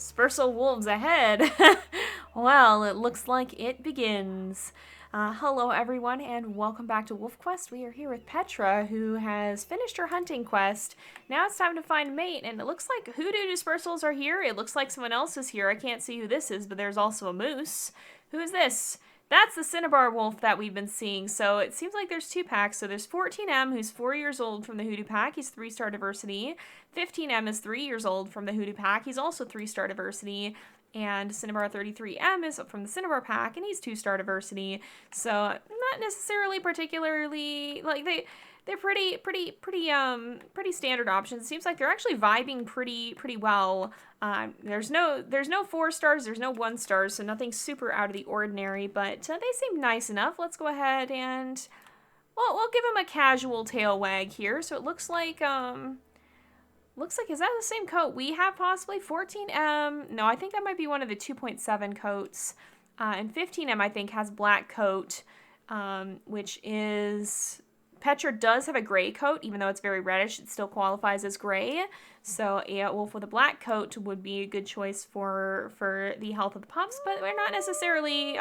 Dispersal wolves ahead. Well, it looks like it begins. Hello everyone and welcome back to WolfQuest. We are here with Petra, who has finished her hunting quest. Now it's time to find a mate, and it looks like hoodoo dispersals are here. It looks like someone else is here. I can't see who this is, but there's also a moose. Who is this? That's the cinnabar wolf that we've been seeing. So it seems like there's two packs. So there's 14M, who's 4 years old from the hoodoo pack. He's 3-star diversity. 15M is 3 years old from the hoodoo pack. He's also 3-star diversity. And Cinnabar 33M is from the Cinnabar pack, and he's 2-star diversity. So not necessarily particularly like they're pretty standard options. It seems like they're actually vibing pretty well. There's no 4 stars, there's no 1 stars, so nothing super out of the ordinary. But they seem nice enough. Let's go ahead and we'll give him a casual tail wag here. So it looks like is that the same coat we have possibly? 14M. No, I think that might be one of the 2.7 coats. And 15M, I think, has black coat, which is... Petra does have a gray coat, even though it's very reddish. It still qualifies as gray. So, yeah, wolf with a black coat would be a good choice for the health of the pups, but we're not necessarily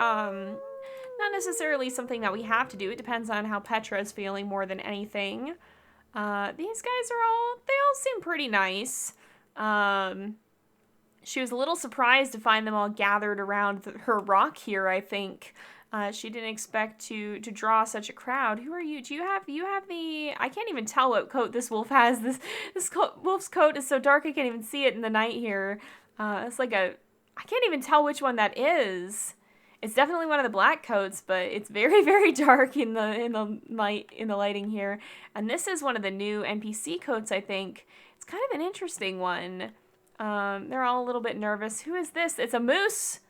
something that we have to do. It depends on how Petra is feeling more than anything. These guys they all seem pretty nice. She was a little surprised to find them all gathered around her rock here, I think. She didn't expect to draw such a crowd. Who are you? You have the... I can't even tell what coat this wolf has. This wolf's coat is so dark I can't even see it in the night here. It's like I can't even tell which one that is. It's definitely one of the black coats, but it's very, very dark in the lighting here. And this is one of the new NPC coats, I think. It's kind of an interesting one. They're all a little bit nervous. Who is this? It's a moose!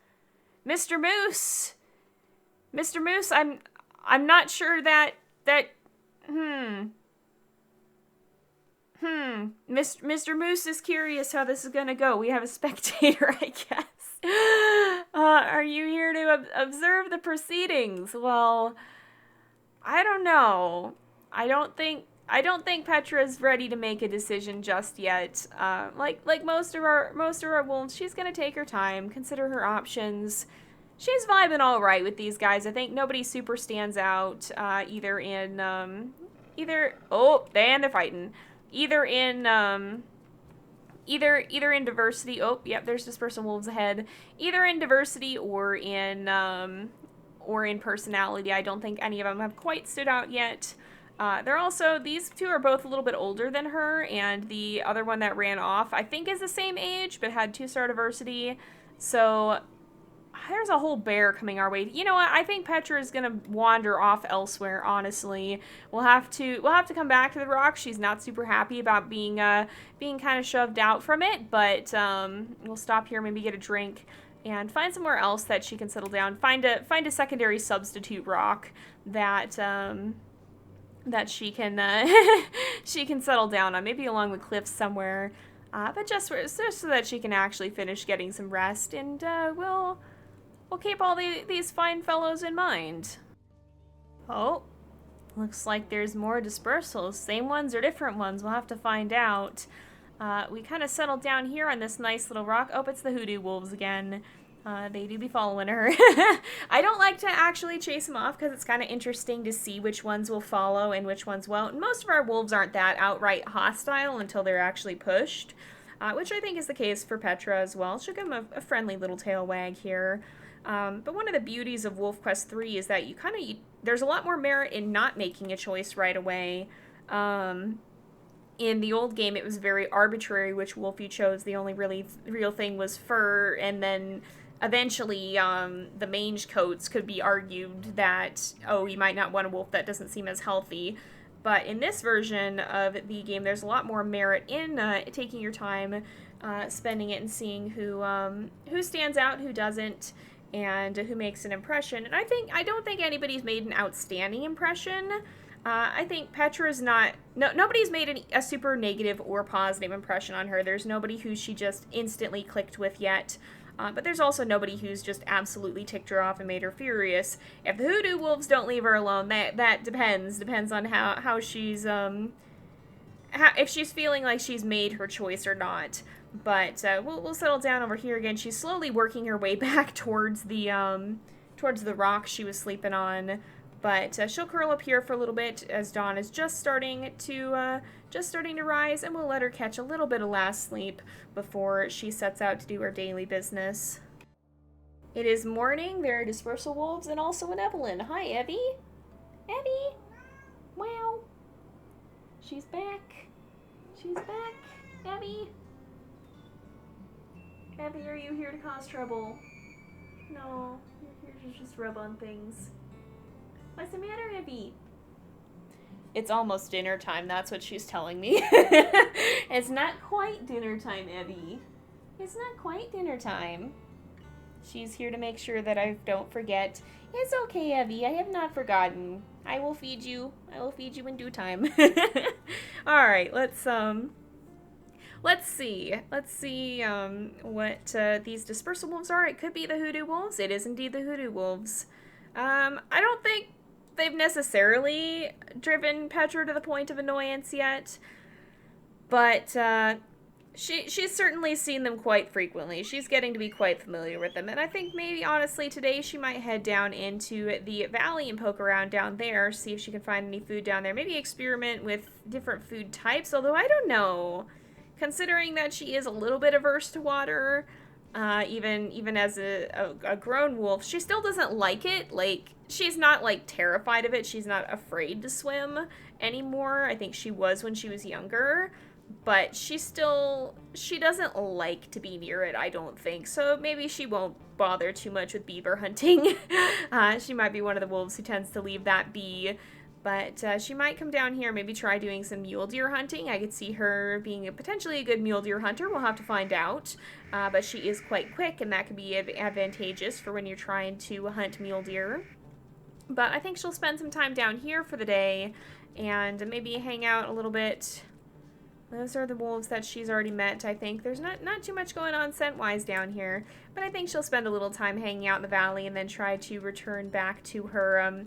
Mr. Moose! Mr. Moose, I'm not sure that Mr. Moose is curious how this is gonna go. We have a spectator, I guess. Are you here to observe the proceedings? Well, I don't know. I don't think Petra's ready to make a decision just yet. Like most of our wolves, she's gonna take her time, consider her options. She's vibing all right with these guys. I think nobody super stands out. Either in they're fighting. Either in diversity. Oh, yep, there's dispersal wolves ahead. Either in diversity or in personality. I don't think any of them have quite stood out yet. These two are both a little bit older than her, and the other one that ran off, I think, is the same age, but had 2-star diversity. So there's a whole bear coming our way. You know what? I think Petra is gonna wander off elsewhere, honestly. We'll have to come back to the rock. She's not super happy about being kind of shoved out from it, but we'll stop here, maybe get a drink, and find somewhere else that she can settle down. Find a secondary substitute rock that she can she can settle down on, maybe along the cliffs somewhere. But just so that she can actually finish getting some rest, and we'll keep all these fine fellows in mind. Oh, looks like there's more dispersals. Same ones or different ones? We'll have to find out. We kind of settled down here on this nice little rock. Oh, it's the hoodoo wolves again. They do be following her. I don't like to actually chase them off because it's kind of interesting to see which ones will follow and which ones won't. And most of our wolves aren't that outright hostile until they're actually pushed, which I think is the case for Petra as well. She'll give them a friendly little tail wag here. But one of the beauties of WolfQuest 3 is that there's a lot more merit in not making a choice right away. In the old game, it was very arbitrary which wolf you chose. The only real thing was fur, and then eventually the mange coats could be argued that, oh, you might not want a wolf that doesn't seem as healthy. But in this version of the game, there's a lot more merit in taking your time, spending it, and seeing who stands out, who doesn't, and who makes an impression. And I don't think anybody's made an outstanding impression. I think Petra's nobody's made a super negative or positive impression on her. There's nobody who she just instantly clicked with yet. But there's also nobody who's just absolutely ticked her off and made her furious. If the hoodoo wolves don't leave her alone, that depends on how she's if she's feeling like she's made her choice or not. But we'll settle down over here again. She's slowly working her way back towards the rock she was sleeping on. But she'll curl up here for a little bit as dawn is just starting to rise, and we'll let her catch a little bit of last sleep before she sets out to do her daily business. It is morning. There are dispersal wolves and also an Evelyn. Hi, Evie. Evie. Wow. She's back. She's back. Evie. Evie, are you here to cause trouble? No, you're here to just rub on things. What's the matter, Evie? It's almost dinner time, that's what she's telling me. It's not quite dinner time, Evie. It's not quite dinner time. She's here to make sure that I don't forget. It's okay, Evie, I have not forgotten. I will feed you. I will feed you in due time. Alright, let's see. Let's see what these dispersal wolves are. It could be the hoodoo wolves. It is indeed the hoodoo wolves. I don't think they've necessarily driven Petra to the point of annoyance yet, but she's certainly seen them quite frequently. She's getting to be quite familiar with them, and I think maybe, honestly, today she might head down into the valley and poke around down there, see if she can find any food down there. Maybe experiment with different food types, although I don't know. Considering that she is a little bit averse to water, even as a grown wolf, she still doesn't like it. Like, she's not, like, terrified of it. She's not afraid to swim anymore. I think she was when she was younger. But she doesn't like to be near it, I don't think. So maybe she won't bother too much with beaver hunting. She might be one of the wolves who tends to leave that be. But she might come down here, maybe try doing some mule deer hunting. I could see her being potentially a good mule deer hunter. We'll have to find out. But she is quite quick, and that can be advantageous for when you're trying to hunt mule deer. But I think she'll spend some time down here for the day, and maybe hang out a little bit. Those are the wolves that she's already met, I think. There's not too much going on scent-wise down here, but I think she'll spend a little time hanging out in the valley and then try to return back to her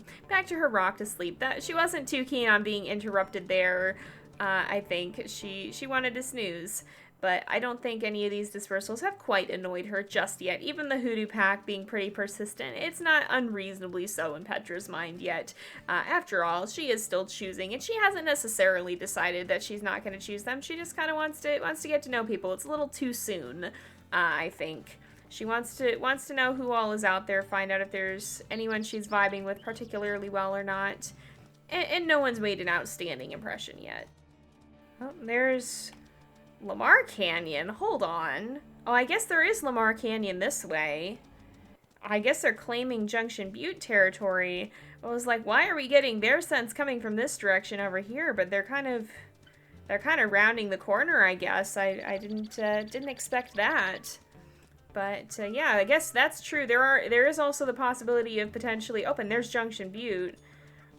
rock to sleep. That she wasn't too keen on being interrupted there. I think she wanted to snooze. But I don't think any of these dispersals have quite annoyed her just yet. Even the hoodoo pack being pretty persistent, it's not unreasonably so in Petra's mind yet. After all, she is still choosing, and she hasn't necessarily decided that she's not going to choose them. She just kind of wants to get to know people. It's a little too soon, I think. She wants to know who all is out there, find out if there's anyone she's vibing with particularly well or not. And no one's made an outstanding impression yet. Oh, there's Lamar Canyon. Hold on. Oh, I guess there is Lamar Canyon this way. I guess they're claiming Junction Butte territory. I was like, why are we getting their scents coming from this direction over here? But they're kind of rounding the corner, I guess. I didn't expect that. But yeah, I guess that's true. There is also the possibility of potentially. Oh, and there's Junction Butte.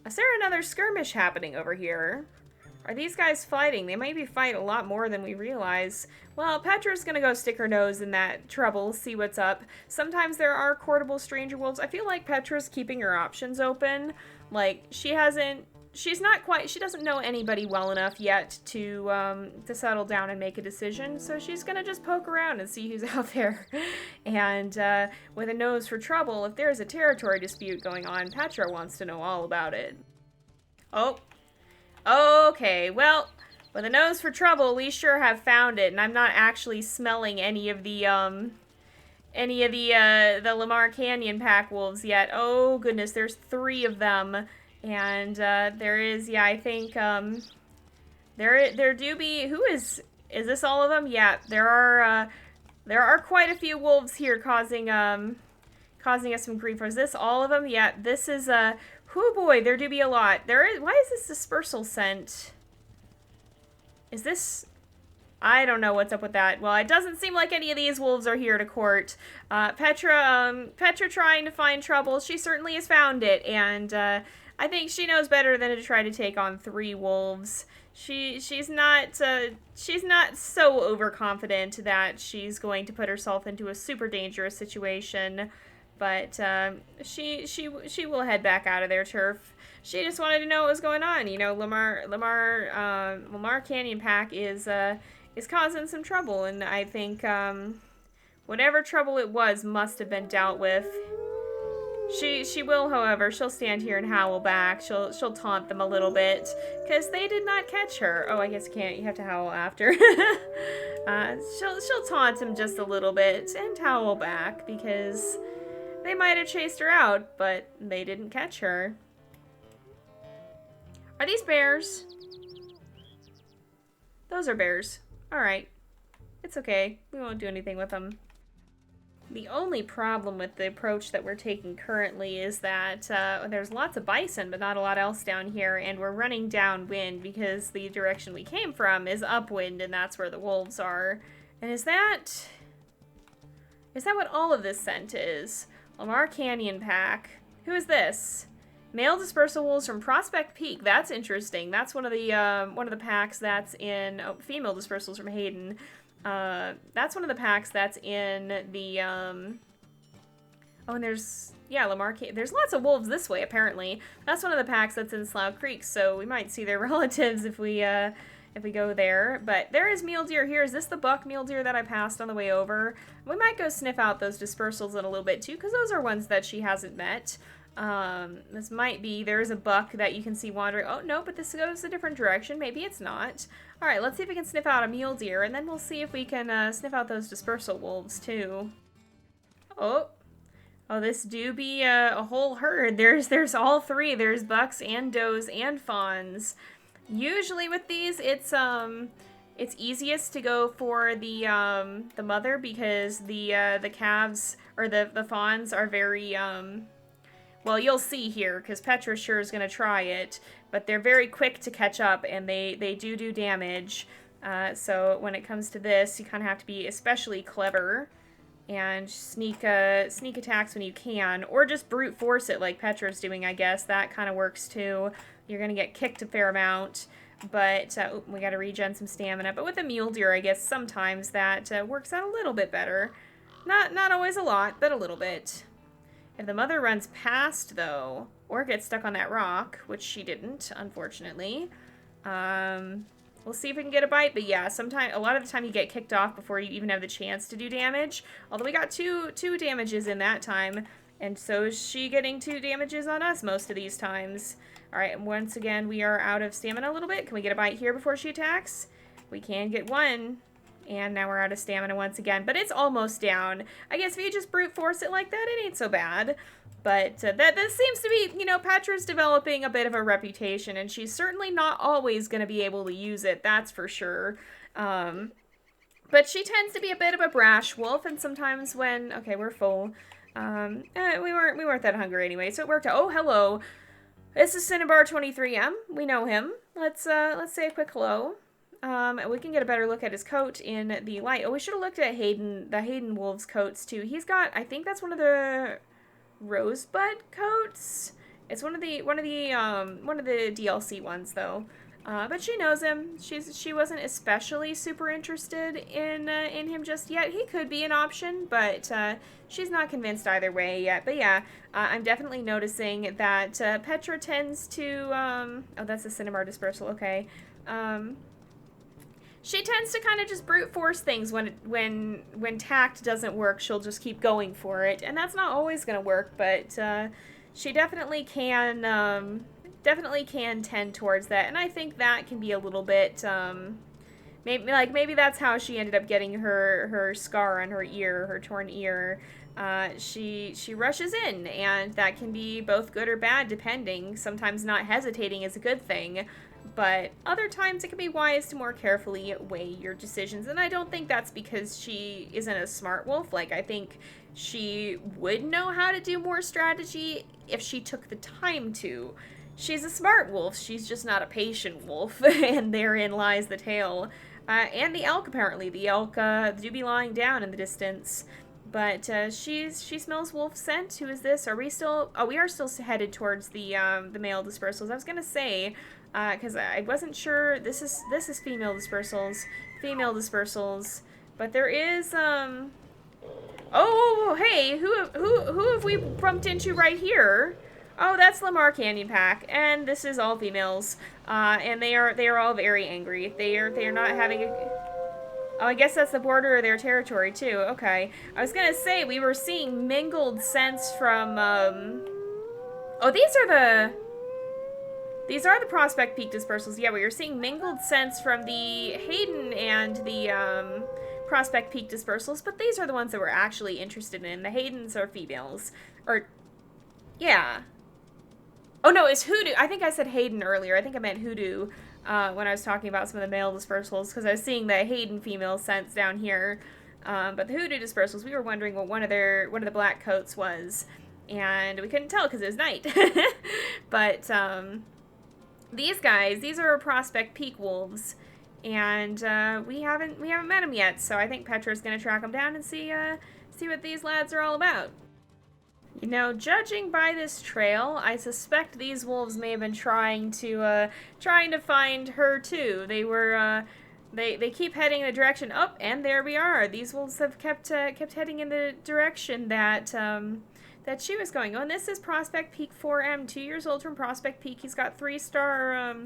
Is there another skirmish happening over here? Are these guys fighting? They might be fighting a lot more than we realize. Well, Petra's gonna go stick her nose in that trouble, see what's up. Sometimes there are courtable stranger wolves. I feel like Petra's keeping her options open. Like, she doesn't know anybody well enough yet to settle down and make a decision, so she's gonna just poke around and see who's out there. And with a nose for trouble, if there's a territory dispute going on, Petra wants to know all about it. Oh. Okay, well, with a nose for trouble, we sure have found it, and I'm not actually smelling any of the Lamar Canyon pack wolves yet. Oh goodness, there's 3 of them, and there is, yeah, I think there do be. Who is this? All of them? Yeah, there are quite a few wolves here causing us some grief. Is this all of them? Yeah, this is oh boy, there do be a lot. Why is this dispersal scent? Is this, I don't know what's up with that. Well, it doesn't seem like any of these wolves are here to court. Petra trying to find trouble. She certainly has found it, and I think she knows better than to try to take on 3 wolves. She's not so overconfident that she's going to put herself into a super dangerous situation. But she will head back out of their turf. She just wanted to know what was going on. You know, Lamar Canyon Pack is is causing some trouble, and I think whatever trouble it was must have been dealt with. She will, however, she'll stand here and howl back. She'll taunt them a little bit, because they did not catch her. Oh, I guess you can't. You have to howl after. She'll taunt him just a little bit and howl back, because they might have chased her out, but they didn't catch her. Are these bears? Those are bears. Alright. It's okay. We won't do anything with them. The only problem with the approach that we're taking currently is that there's lots of bison, but not a lot else down here, and we're running downwind because the direction we came from is upwind, and that's where the wolves are. And is that what all of this scent is? Lamar Canyon Pack. Who is this? Male dispersal wolves from Prospect Peak. That's interesting. That's one of the packs that's in female dispersals from Hayden. That's one of the packs that's in the, oh, and there's, yeah, Lamar, there's lots of wolves this way, apparently. That's one of the packs that's in Slough Creek, so we might see their relatives if we go there. But there is mule deer here. Is this the buck mule deer that I passed on the way over? We might go sniff out those dispersals in a little bit, too, because those are ones that she hasn't met. This might be, there is a buck that you can see wandering. Oh, no, but this goes a different direction. Maybe it's not. All right, let's see if we can sniff out a mule deer, and then we'll see if we can sniff out those dispersal wolves, too. Oh, this do be a whole herd. There's all three. There's bucks and does and fawns. Usually with these, it's easiest to go for the mother, because the calves, or the fawns are very, well, you'll see here, because Petra sure is going to try it, but they're very quick to catch up, and they do damage. So when it comes to this, you kind of have to be especially clever and sneak attacks when you can, or just brute force it like Petra's doing, I guess. That kind of works too. You're going to get kicked a fair amount, but we got to regen some stamina. But with a mule deer, I guess sometimes that works out a little bit better. Not always a lot, but a little bit. If the mother runs past, though, or gets stuck on that rock, which she didn't, unfortunately, we'll see if we can get a bite. But yeah, a lot of the time you get kicked off before you even have the chance to do damage. Although we got two damages in that time, and so is she getting 2 damages on us most of these times. All right, and once again, we are out of stamina a little bit. Can we get a bite here before she attacks? We can get one. And now we're out of stamina once again. But it's almost down. I guess if you just brute force it like that, it ain't so bad. But that seems to be, Petra's developing a bit of a reputation. And she's certainly not always going to be able to use it. That's for sure. But she tends to be a bit of a brash wolf. And sometimes when... Okay, we're full. We weren't that hungry anyway. So it worked out. Oh, hello. This is Cinnabar23M. We know him. Let's say a quick hello. We can get a better look at his coat in the light. Oh, we should have looked at the Hayden Wolf's coats too. He's got, I think that's one of the rosebud coats. It's one of the DLC ones though. But she knows him. She wasn't especially super interested in him just yet. He could be an option, but she's not convinced either way yet. But yeah, I'm definitely noticing that Petra tends to oh, that's a Cinnabar dispersal. Okay. She tends to kind of just brute force things when tact doesn't work. She'll just keep going for it, and that's not always going to work. But she definitely can tend towards that, and I think that can be a little bit maybe that's how she ended up getting her scar on her ear, her torn ear. She rushes in, and that can be both good or bad depending. Sometimes not hesitating is a good thing. But other times it can be wise to more carefully weigh your decisions. And I don't think that's because she isn't a smart wolf. Like, I think she would know how to do more strategy if she took the time to. She's a smart wolf. She's just not a patient wolf. And therein lies the tale. And the elk, apparently. The elk do be lying down in the distance. But she smells wolf scent. Who is this? Are we still... Oh, we are still headed towards the male dispersals. I was going to say... because I wasn't sure. This is female dispersals, but there is oh, hey, who have we bumped into right here? Oh, that's Lamar Canyon Pack, and this is all females, and they are all very angry. They are not having a... Oh, I guess that's the border of their territory, too. Okay. I was gonna say, we were seeing mingled scents from, Oh, these are the Prospect Peak dispersals. Yeah, we were seeing mingled scents from the Hayden and the, Prospect Peak dispersals, but these are the ones that we're actually interested in. The Haydens are females. Or, yeah. Oh, no, it's Hoodoo. I think I said Hayden earlier. I think I meant Hoodoo when I was talking about some of the male dispersals, because I was seeing the Hayden female scents down here. But the Hoodoo dispersals, we were wondering what one of the black coats was, and we couldn't tell because it was night. But these guys, these are Prospect Peak wolves, and we haven't met them yet. So I think Petra's gonna track them down and see what these lads are all about. You know, judging by this trail, I suspect these wolves may have been trying to find her too. They were, they keep heading in the direction up, and there we are. These wolves have kept heading in the direction that that she was going. Oh, and this is Prospect Peak 4M, 2 years old from Prospect Peak. He's got 3-star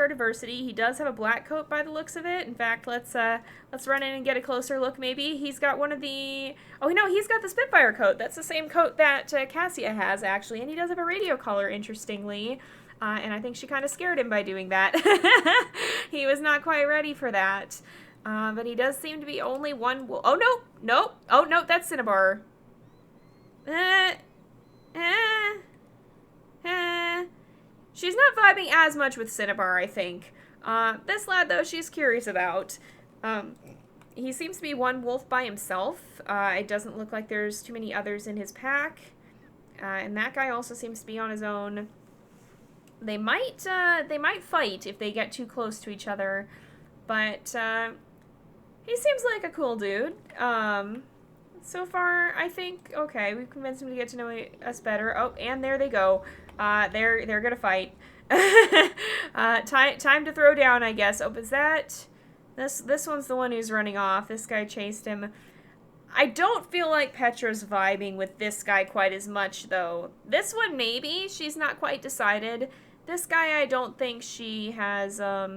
diversity. He does have a black coat by the looks of it. In fact, let's run in and get a closer look. Maybe he's got one of the. Oh no, he's got the Spitfire coat. That's the same coat that Cassia has actually, and he does have a radio collar. Interestingly. And I think she kind of scared him by doing that. He was not quite ready for that. But he does seem to be only one. Oh no, no, oh no, that's Cinnabar. She's not vibing as much with Cinnabar, I think. This lad, though, she's curious about. He seems to be one wolf by himself. It doesn't look like there's too many others in his pack. And that guy also seems to be on his own. They might fight if they get too close to each other. But, he seems like a cool dude. So far, I think, okay, we've convinced him to get to know us better. Oh, and there they go. They're gonna fight. Time to throw down, I guess. Oh, is that... This one's the one who's running off. This guy chased him. I don't feel like Petra's vibing with this guy quite as much, though. This one, maybe. She's not quite decided. This guy, I don't think she has, I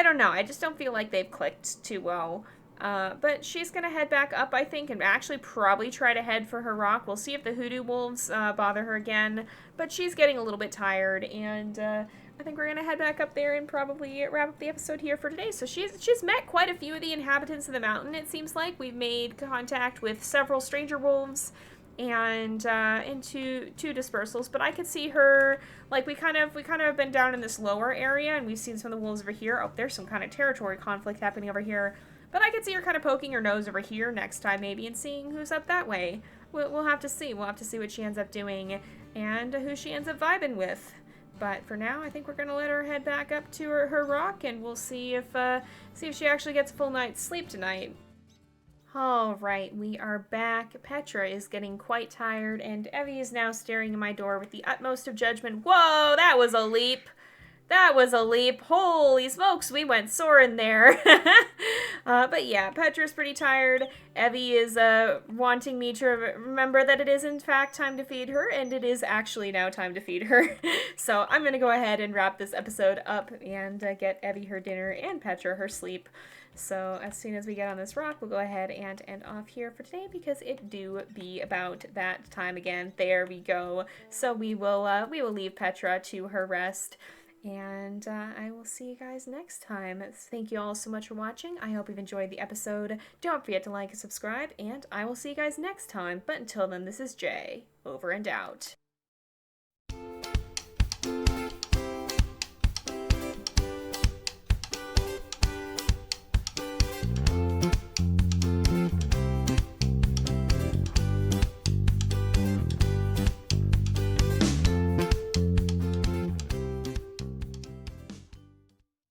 don't know. I just don't feel like they've clicked too well. But she's going to head back up, I think, and actually probably try to head for her rock. We'll see if the Hoodoo Wolves bother her again. But she's getting a little bit tired, and I think we're going to head back up there and probably wrap up the episode here for today. So she's met quite a few of the inhabitants of the mountain, it seems like. We've made contact with several stranger wolves and into two dispersals, but I could see her, like, we kind of have been down in this lower area, and we've seen some of the wolves over here. Oh, there's some kind of territory conflict happening over here. But I could see her kind of poking her nose over here next time, maybe, and seeing who's up that way. We'll have to see. We'll have to see what she ends up doing and who she ends up vibing with. But for now, I think we're going to let her head back up to her rock, and we'll see if she actually gets a full night's sleep tonight. All right, we are back. Petra is getting quite tired, and Evie is now staring at my door with the utmost of judgment. Whoa, that was a leap. That was a leap. Holy smokes, we went soaring there. But yeah, Petra's pretty tired. Evie is wanting me to remember that it is in fact time to feed her, and it is actually now time to feed her. So I'm going to go ahead and wrap this episode up and get Evie her dinner and Petra her sleep. So as soon as we get on this rock, we'll go ahead and end off here for today, because it do be about that time again. There we go. So we will leave Petra to her rest. And I will see you guys next time. Thank you all so much for watching. I hope you've enjoyed the episode. Don't forget to like and subscribe, and I will see you guys next time. But until then, this is Jay, over and out.